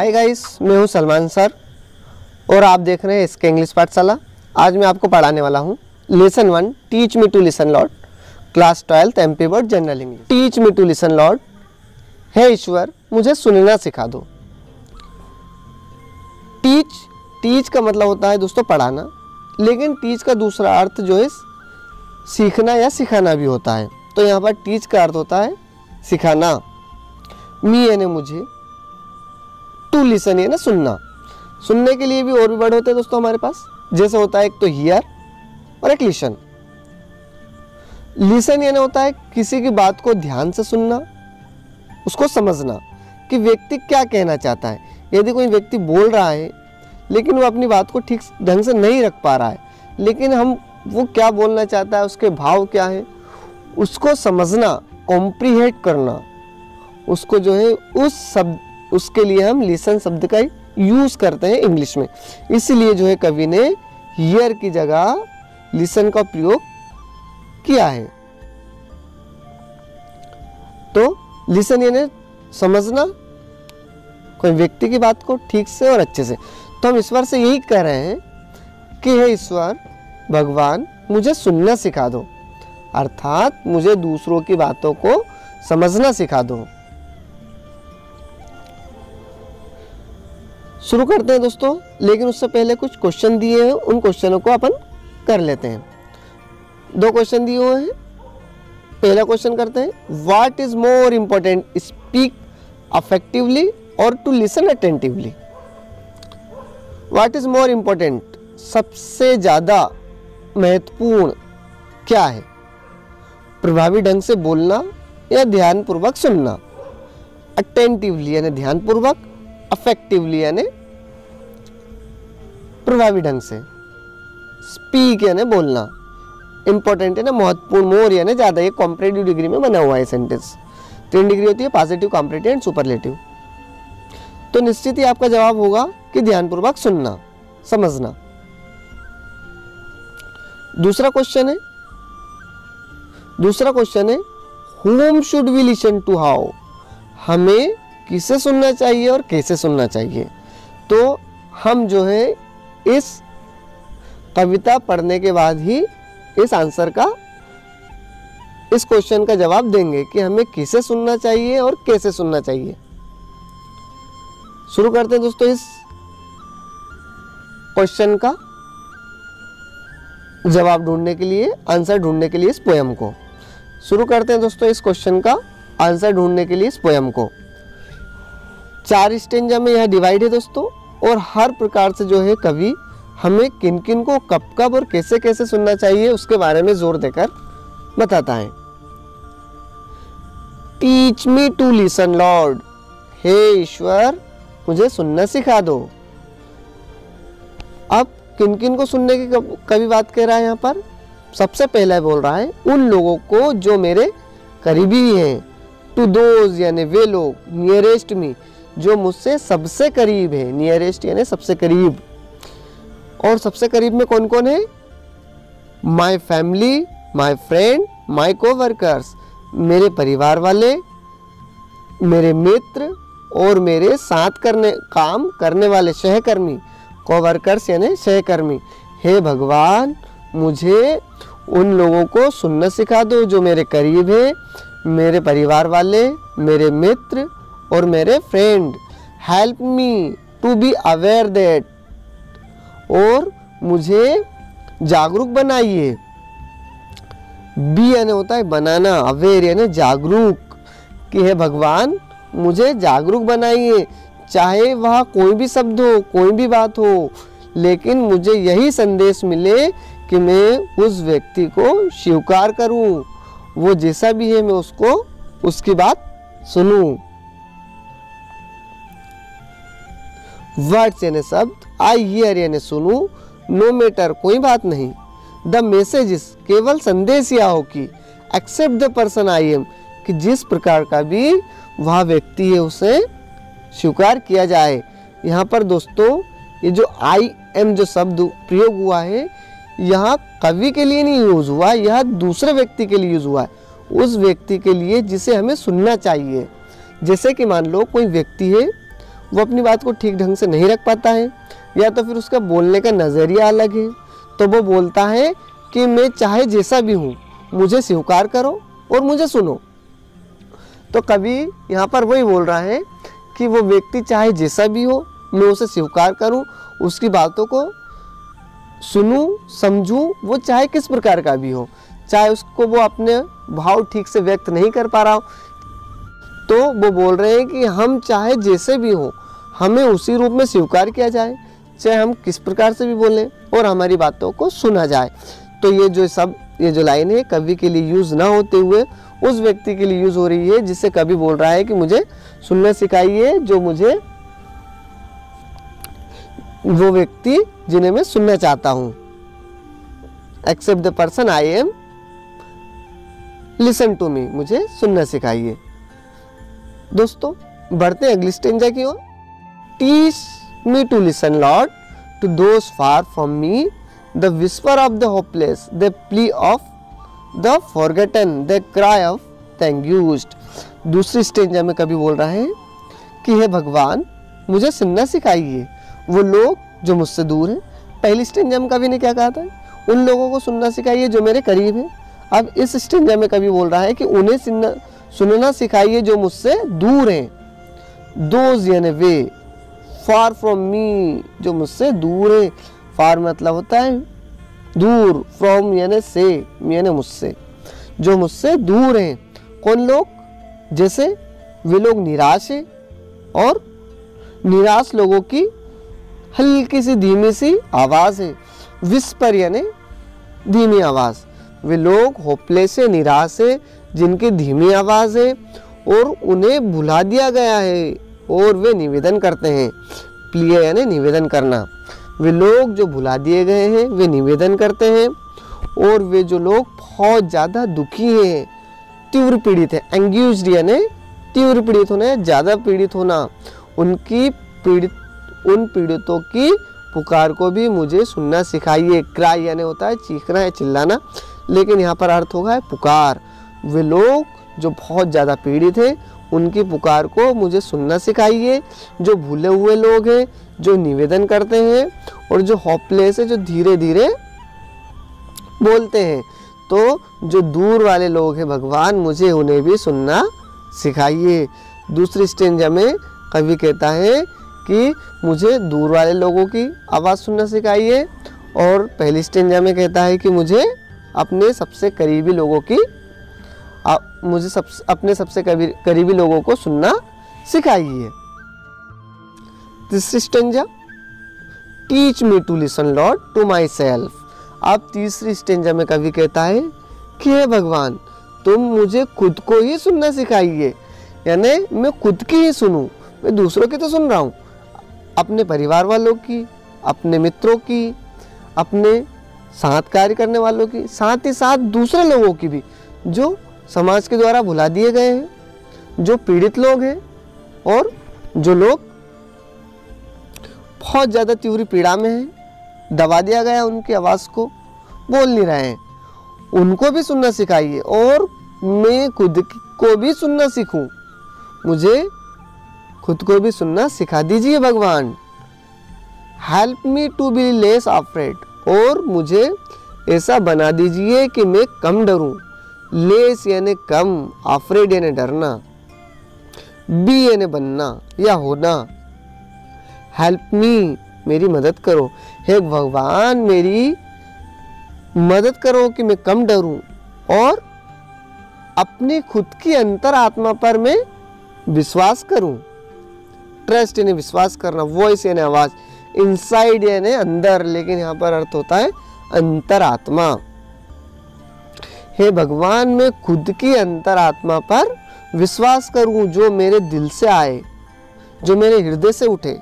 Hi guys, मैं हूं Salman sir और आप देख रहे हैं इसके इंग्लिश पाठशाला। आज मैं आपको पढ़ाने वाला हूं lesson 1 teach me to listen lord, class 12 MP board general English. Teach me to listen lord, हे ईश्वर मुझे सुनना सिखा दो। टीच का मतलब होता है दोस्तों पढ़ाना, लेकिन टीच का दूसरा अर्थ जो है सीखना या सिखाना भी होता है। तो यहाँ पर टीच का अर्थ होता है सिखाना। मी यानी मुझे, टू लिसन यानी सुनना। सुनने के लिए भी और भी वर्ड होते हैं दोस्तों हमारे पास, जैसे होता है एक तो हियर और एक लिसन। लिसन यानी होता है किसी की बात को ध्यान से सुनना, उसको समझना कि व्यक्ति क्या कहना चाहता है। यदि कोई व्यक्ति बोल रहा है लेकिन वो अपनी बात को ठीक ढंग से नहीं रख पा रहा है, लेकिन हम वो क्या बोलना चाहता है, उसके भाव क्या है, उसको समझना, कॉम्प्रिहेंड करना, उसको जो है उसके लिए हम लिसन शब्द का यूज करते हैं इंग्लिश में। इसलिए जो है कवि ने हियर की जगह लिसन का प्रयोग किया है। तो लिसन यानी समझना कोई व्यक्ति की बात को ठीक से और अच्छे से। तो हम ईश्वर से यही कह रहे हैं कि हे ईश्वर भगवान मुझे सुनना सिखा दो, अर्थात मुझे दूसरों की बातों को समझना सिखा दो। शुरू करते हैं दोस्तों, लेकिन उससे पहले कुछ क्वेश्चन दिए हैं, उन क्वेश्चनों को अपन कर लेते हैं। 2 क्वेश्चन दिए हुए हैं। पहला क्वेश्चन करते हैं, what is more important, speak effectively और to listen attentively. What is more important, सबसे ज्यादा महत्वपूर्ण क्या है, प्रभावी ढंग से बोलना या ध्यानपूर्वक सुनना। अटेंटिवली यानी ध्यानपूर्वक, अफेक्टिवली यानी प्रभावी ढंग से, स्पीक यानी बोलना, इंपॉर्टेंट यानी महत्वपूर्ण, मोर यानी ज्यादा। ये कॉम्परेटिव डिग्री में बना हुआ है सेंटेंस। 3 डिग्री होती है, पॉजिटिव, कॉम्परेटिव एंड सुपरलेटिव। तो निश्चित ही आपका जवाब होगा कि ध्यानपूर्वक सुनना, समझना। दूसरा क्वेश्चन है whom should we listen to how, हमें किसे सुनना चाहिए और कैसे सुनना चाहिए। तो हम जो है इस कविता पढ़ने के बाद ही इस आंसर का, इस क्वेश्चन का जवाब देंगे कि हमें किसे सुनना चाहिए और कैसे सुनना चाहिए। शुरू करते हैं दोस्तों इस क्वेश्चन का जवाब ढूंढने के लिए, आंसर ढूंढने के लिए इस पोयम को। शुरू करते हैं दोस्तों इस क्वेश्चन का आंसर ढूंढने के लिए इस पोयम को। 4 स्टेंजा में यह डिवाइड है दोस्तों, और हर प्रकार से जो है कवि हमें किन किन को कब कब और कैसे कैसे सुनना चाहिए उसके बारे में जोर देकर बताता है। Teach me to listen lord, हे ईश्वर मुझे सुनना सिखा दो। अब किन किन को सुनने की कवि बात कह रहा है यहाँ पर। सबसे पहला बोल रहा है उन लोगों को जो मेरे करीबी हैं, टू दोज यानी वे लोग, नियरेस्ट मी जो मुझसे सबसे करीब है, नियरेस्ट यानी सबसे करीब। और सबसे करीब में कौन कौन है, my family, my friend, my coworkers, मेरे परिवार वाले, मेरे मित्र और मेरे साथ काम करने वाले सहकर्मी, कोवर्कर्स यानी सहकर्मी। हे भगवान मुझे उन लोगों को सुनना सिखा दो जो मेरे करीब है, मेरे परिवार वाले, मेरे मित्र और मेरे friend. Help me to be aware that, और मुझे जागरूक बनाइए। बी यानी होता है बनाना, अवेयर यानी जागरूक, कि हे भगवान मुझे जागरूक बनाइए, चाहे वह कोई भी शब्द हो, कोई भी बात हो, लेकिन मुझे यही संदेश मिले कि मैं उस व्यक्ति को स्वीकार करूं, वो जैसा भी है मैं उसको, उसकी बात सुनूं। वर्ड्स यानी शब्द, आई हियर यानी सुनूं, नो मैटर कोई बात नहीं, द मैसेजेस केवल संदेश या हो कि, accept the person I am कि जिस प्रकार का भी वह व्यक्ति है उसे स्वीकार किया जाए। यहाँ पर दोस्तों ये जो आई एम जो शब्द प्रयोग हुआ है, यहाँ कवि के लिए नहीं यूज हुआ, यह दूसरे व्यक्ति के लिए यूज हुआ है, उस व्यक्ति के लिए जिसे हमें सुनना चाहिए। जैसे कि मान लो कोई व्यक्ति है, वो अपनी बात को ठीक ढंग से नहीं रख पाता है, या तो फिर उसका बोलने का नज़रिया अलग है, तो वो बोलता है कि मैं चाहे जैसा भी हूँ मुझे स्वीकार करो और मुझे सुनो। तो कवि यहाँ पर वही बोल रहा है कि वो व्यक्ति चाहे जैसा भी हो मैं उसे स्वीकार करूँ, उसकी बातों को सुनूं समझूं, वो चाहे किस प्रकार का भी हो, चाहे उसको वो अपने भाव ठीक से व्यक्त नहीं कर पा रहा हो, तो वो बोल रहे हैं कि हम चाहे जैसे भी हो हमें उसी रूप में स्वीकार किया जाए, चाहे हम किस प्रकार से भी बोलें और हमारी बातों को सुना जाए। तो ये जो लाइन है कवि के लिए यूज़ ना होते हुए उस व्यक्ति के लिए यूज़ हो रही है जिससे कवि बोल रहा है कि मुझे सुनना सिखाइए, जो मुझे वो व्यक्ति जिन्हें मैं सुनना चाहता हूँ। Accept the person I am, listen to me, मुझे सुनना सिखाइए। दोस्तों बढ़ते हैं अगली स्टेंजा की ओर। Teach me to listen lord to those far from me, the whisper of the hopeless, the plea of the forgotten, the cry of the anguished. दूसरी स्टेंजा में कभी बोल रहा है कि हे भगवान मुझे सुनना सिखाइए वो लोग जो मुझसे दूर हैं। पहली स्टेंजा में कवि ने क्या कहा था, उन लोगों को सुनना सिखाइए जो मेरे करीब हैं। अब इस स्टेंजा में कवि बोल रहा है कि उन्हें सुनना सिखाइए जो मुझसे दूर हैं। दोज यानी वे, फार फ्रॉम मी जो मुझसे दूर है। फार मतलब होता है दूर, फ्रॉम यानी से, यानी मुझसे, जो मुझसे दूर हैं। कौन लोग? जैसे वे लोग निराश हैं, और निराश लोगों की हल्की सी धीमी सी आवाज़ है। विस्पर यानी धीमी आवाज़। वे लोग होपलेस है, निराश है, जिनकी धीमी आवाज़ है और उन्हें भुला दिया गया है, और वे निवेदन करते हैं। प्लिए यानी निवेदन करना। वे लोग जो भुला दिए गए हैं वे निवेदन करते हैं, और वे जो लोग बहुत ज़्यादा दुखी हैं, तीव्र पीड़ित है। एंग्यूज्ड यानी तीव्र पीड़ित होना, ज़्यादा पीड़ित होना, उन पीड़ितों की पुकार को भी मुझे सुनना सिखाइए। क्राई यानी होता है चीखना है, चिल्लाना, लेकिन यहाँ पर अर्थ होगा है पुकार। वे लोग जो बहुत ज़्यादा पीड़ित हैं उनकी पुकार को मुझे सुनना सिखाइए। जो भूले हुए लोग हैं, जो निवेदन करते हैं, और जो होपलेस है, जो धीरे धीरे बोलते हैं। तो जो दूर वाले लोग हैं भगवान मुझे उन्हें भी सुनना सिखाइए। दूसरी स्टेंजा में कवि कहता है कि मुझे दूर वाले लोगों की आवाज़ सुनना सिखाइए, और पहली स्टेंजा में कहता है कि मुझे अपने सबसे करीबी लोगों की अपने सबसे करीबी लोगों को सुनना सिखाइए। तीसरी stanza, teach me to listen lord to myself. अब तीसरी स्टेंजा में कवि कहता है कि हे भगवान तुम मुझे खुद को ही सुनना सिखाइए, यानी मैं खुद की ही सुनूं। मैं दूसरों की तो सुन रहा हूँ, अपने परिवार वालों की, अपने मित्रों की, अपने साथ कार्य करने वालों की, साथ ही साथ दूसरे लोगों की भी जो समाज के द्वारा भुला दिए गए हैं, जो पीड़ित लोग हैं, और जो लोग बहुत ज़्यादा तीव्र पीड़ा में हैं, दबा दिया गया उनकी आवाज़ को, बोल नहीं रहे हैं, उनको भी सुनना सिखाइए, और मैं खुद को भी सुनना सीखूं। मुझे खुद को भी सुनना सिखा दीजिए भगवान। Help me to be less afraid, और मुझे ऐसा बना दीजिए कि मैं कम डरूं। लेस यानी कम, अफ्रेड यानी डरना, बी यानी बनना या होना। हेल्प मी मेरी मदद करो, हे भगवान मेरी मदद करो कि मैं कम डरूं, और अपनी खुद की अंतरात्मा पर मैं विश्वास करूं। ट्रस्ट यानी विश्वास करना, वॉइस यानी आवाज, इनसाइड यानी अंदर, लेकिन यहाँ पर अर्थ होता है अंतरात्मा। हे भगवान मैं खुद की अंतरात्मा पर विश्वास करूं, जो मेरे दिल से आए, जो मेरे हृदय से उठे।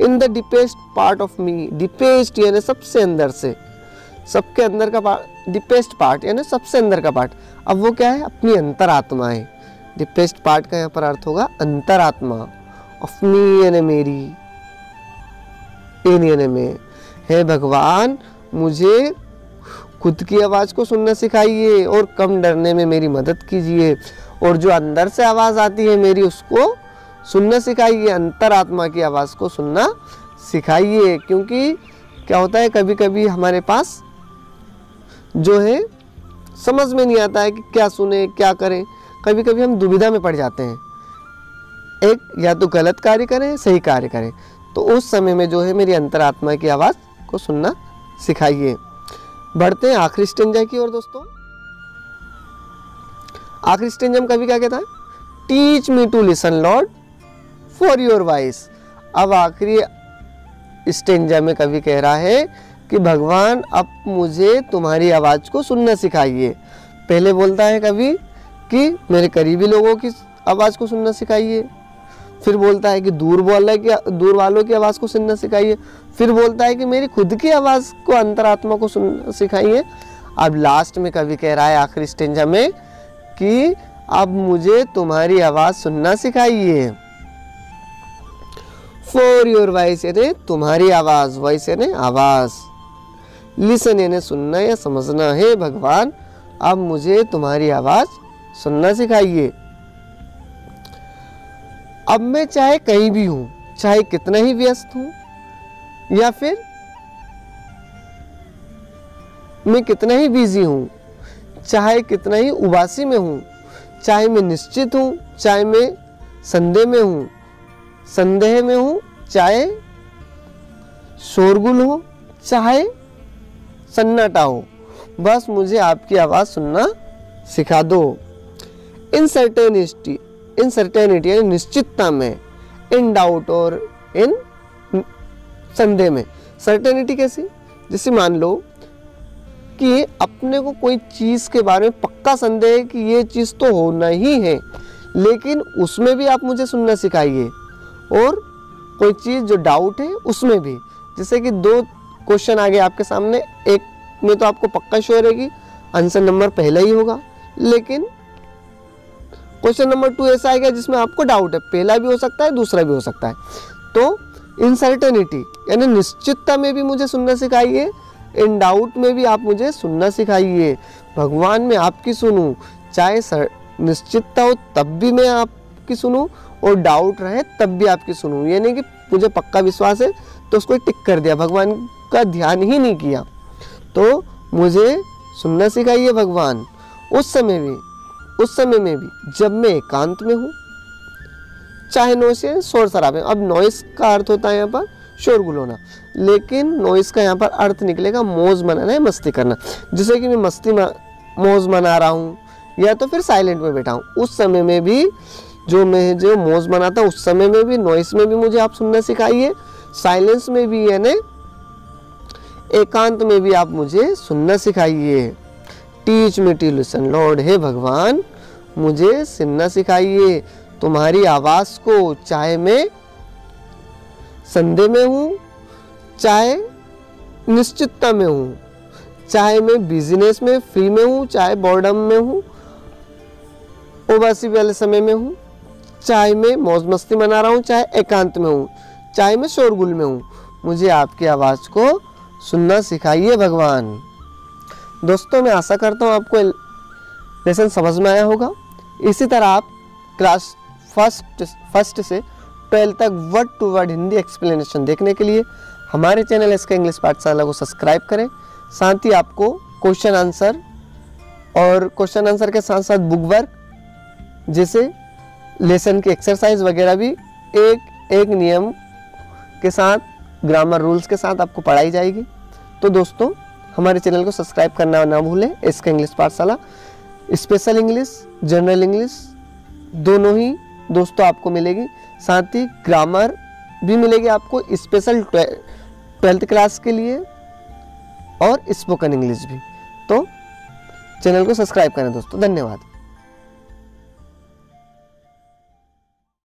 In the deepest part of me, deepest यानी सबसे अंदर से, सबके अंदर का पार्ट, डीपेस्ट पार्ट यानी सबसे अंदर का पार्ट। अब वो क्या है? अपनी अंतरात्मा है। डीपेस्ट पार्ट का यहाँ पर अर्थ होगा अंतरात्मा। ऑफ मी यानी मेरी, इन यानी मैं। हे भगवान मुझे खुद की आवाज़ को सुनना सिखाइए और कम डरने में मेरी मदद कीजिए, और जो अंदर से आवाज़ आती है मेरी उसको सुनना सिखाइए, अंतरात्मा की आवाज़ को सुनना सिखाइए। क्योंकि क्या होता है, कभी कभी हमारे पास जो है समझ में नहीं आता है कि क्या सुने क्या करें। कभी कभी हम दुविधा में पड़ जाते हैं, एक या तो गलत कार्य करें सही कार्य करें। तो उस समय में जो है मेरी अंतरात्मा की आवाज़ को सुनना सिखाइए। बढ़ते हैं आखिरी स्टेंजा की ओर दोस्तों। आखिरी स्टेंजा में कभी क्या कहता है, teach me to listen lord for your voice. अब आखिरी स्टेंजा में कवि कह रहा है कि भगवान अब मुझे तुम्हारी आवाज़ को सुनना सिखाइए। पहले बोलता है कवि कि मेरे करीबी लोगों की आवाज़ को सुनना सिखाइए, फिर बोलता है कि दूर वालों की आवाज़ को सुनना सिखाइए, फिर बोलता है कि मेरी खुद की आवाज़ को, अंतरात्मा को सुनना सिखाइए। अब लास्ट में कवि कह रहा है आखिरी स्टेंजा में कि अब मुझे तुम्हारी आवाज़ सुनना सिखाइए। फॉर योर वॉइस यानी तुम्हारी आवाज़, वॉइस यानी आवाज़, लिसन यानी सुनना या समझना है भगवान, अब मुझे तुम्हारी आवाज़ सुनना सिखाइए। अब मैं चाहे कहीं भी हूं, चाहे कितना ही व्यस्त हूं, या फिर मैं कितना ही बिजी हूं, चाहे कितना ही उबासी में हूं, चाहे मैं निश्चित हूं, चाहे मैं संदेह में हूं, चाहे शोरगुल हो, चाहे सन्नाटा हो, बस मुझे आपकी आवाज़ सुनना सिखा दो। इनसर्टेनिटी यानी निश्चितता में, इन डाउट और इन संदेह में। सर्टेनिटी कैसी, जैसे मान लो कि अपने को कोई चीज़ के बारे में पक्का संदेह है कि ये चीज़ तो होना ही है, लेकिन उसमें भी आप मुझे सुनना सिखाइए। और कोई चीज़ जो डाउट है उसमें भी, जैसे कि 2 क्वेश्चन आ गए आपके सामने, एक में तो आपको पक्का श्योर है कि आंसर नंबर पहला ही होगा, लेकिन क्वेश्चन नंबर 2 ऐसा आएगा जिसमें आपको डाउट है, पहला भी हो सकता है दूसरा भी हो सकता है। तो इनसर्टेनिटी यानी निश्चितता में भी मुझे सुनना सिखाइए, इन डाउट में भी आप मुझे सुनना सिखाइए। भगवान मैं आपकी सुनूं, चाहे निश्चितता हो तब भी मैं आपकी सुनूं, और डाउट रहे तब भी आपकी सुनूं। यानी कि मुझे पक्का विश्वास है तो उसको टिक कर दिया, भगवान का ध्यान ही नहीं किया। तो मुझे सुनना सिखाइए भगवान, उस समय में भी जब मैं एकांत में हूँ, चाहे नॉइस या शोर शराबे। अब नॉइस का अर्थ होता है यहाँ पर शोरगुल होना, लेकिन नॉइस का यहाँ पर अर्थ निकलेगा मौज मनाना है, मस्ती करना। जैसे कि मैं मौज मना रहा हूँ, या तो फिर साइलेंट में बैठा हूँ, उस समय में भी जो मौज मनाता हूँ उस समय में भी, नॉइस में भी मुझे आप सुनना सिखाइए, साइलेंस में भी यानी एकांत में भी आप मुझे सुनना सिखाइए। Teach me to listen lord, हे भगवान मुझे सुनना सिखाइए तुम्हारी आवाज़ को, चाहे मैं संदेह में हूँ, चाहे निश्चितता में हूँ, चाहे मैं बिजनेस में फ्री में हूँ, चाहे बोर्डम में हूँ, उबासी वाले समय में हूँ, चाहे मैं मौज मस्ती मना रहा हूँ, चाहे एकांत में हूँ, चाहे मैं शोरगुल में हूँ, मुझे आपकी आवाज़ को सुनना सिखाइए भगवान। दोस्तों मैं आशा करता हूँ आपको लेसन समझ में आया होगा। इसी तरह आप क्लास फर्स्ट से 12 तक word to word Hindi explanation देखने के लिए हमारे चैनल SK इंग्लिश पाठशाला को सब्सक्राइब करें। साथ ही आपको क्वेश्चन आंसर के साथ साथ बुक वर्क जैसे लेसन की एक्सरसाइज वगैरह भी एक नियम के साथ, ग्रामर रूल्स के साथ आपको पढ़ाई जाएगी। तो दोस्तों हमारे चैनल को सब्सक्राइब करना ना भूलें। SK इंग्लिश पाठशाला स्पेशल इंग्लिश, जनरल इंग्लिश दोनों ही दोस्तों आपको मिलेगी, साथ ही ग्रामर भी मिलेगी आपको स्पेशल 12th क्लास के लिए, और स्पोकन इंग्लिश भी। तो चैनल को सब्सक्राइब करें दोस्तों। धन्यवाद।